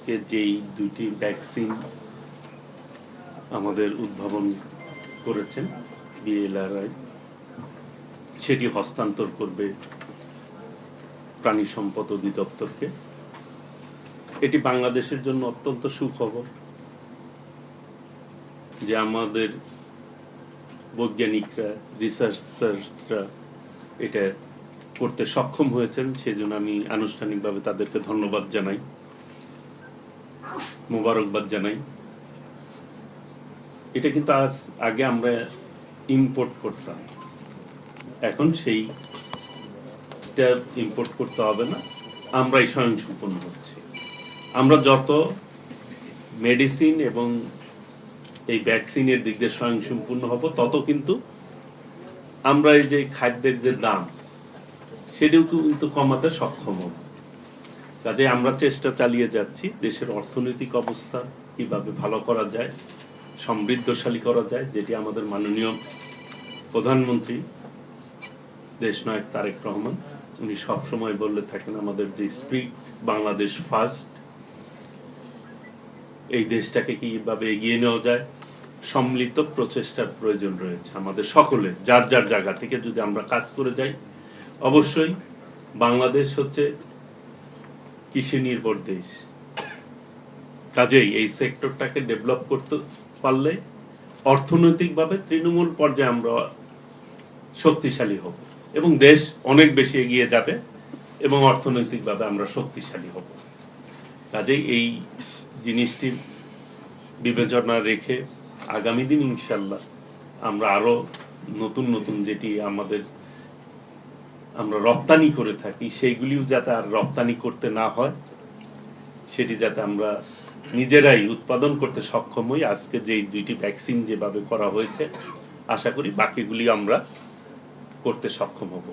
আজকে যেই দুটি ভ্যাকসিন আমাদের উদ্ভাবন করেছেন বিএলআরআই, সেটি হস্তান্তর করবে প্রাণী সম্পদ অধিদপ্তরকে। এটি বাংলাদেশের জন্য অত্যন্ত সুখবর যে আমাদের বৈজ্ঞানিকরা, রিসার্চার্সরা এটা করতে সক্ষম হয়েছেন। সেই জন্য আমি আনুষ্ঠানিকভাবে তাদেরকে ধন্যবাদ জানাই, মোবারকবাদ জানাই। এটা কিন্তু আগে আমরা ইম্পোর্ট করতাম, এখন সেইটা ইম্পোর্ট করতে হবে না, আমরাই স্বয়ংসম্পূর্ণ হচ্ছি। আমরা যত মেডিসিন এবং এই ভ্যাকসিনের দিক দিয়ে স্বয়ংসম্পূর্ণ হব, তত কিন্তু আমরা এই যে খাদ্যের যে দাম, সেটাও কিন্তু কমাতে সক্ষম হব। কাজে আমরা চেষ্টা চালিয়ে যাচ্ছি দেশের অর্থনৈতিক অবস্থা কিভাবে ভালো করা যায়, সমৃদ্ধশালী করা যায়, যেটি আমাদের মাননীয় প্রধানমন্ত্রী দেশনায়ক তারেক রহমান উনি সবসময় বললে থাকেন, আমাদের যে স্পিরিট বাংলাদেশ ফার্স্ট, এই দেশটাকে কিভাবে এগিয়ে নেওয়া যায়, সম্মিলিত প্রচেষ্টার প্রয়োজন রয়েছে আমাদের সকলে। যার যার জায়গা থেকে যদি আমরা কাজ করে যাই, অবশ্যই বাংলাদেশ হচ্ছে কৃষি নির্ভর দেশ। কাজেই এই সেক্টরটাকে ডেভেলপ করতে পারলে অর্থনৈতিকভাবে তৃণমূল পর্যায়ে আমরা শক্তিশালী হব এবং দেশ অনেক বেশি এগিয়ে যাবে এবং অর্থনৈতিকভাবে আমরা শক্তিশালী হব। কাজেই এই জিনিসটি বিবেচনা রেখে আগামী দিন ইনশাল্লাহ আমরা আরো নতুন নতুন যেটি আমরা রপ্তানি করে থাকি, সেইগুলিও যাতে আর রপ্তানি করতে না হয়, সেটি যাতে আমরা নিজেরাই উৎপাদন করতে সক্ষম হই। আজকে যে দুইটি ভ্যাকসিন যেভাবে করা হয়েছে, আশা করি বাকিগুলি আমরা করতে সক্ষম হব।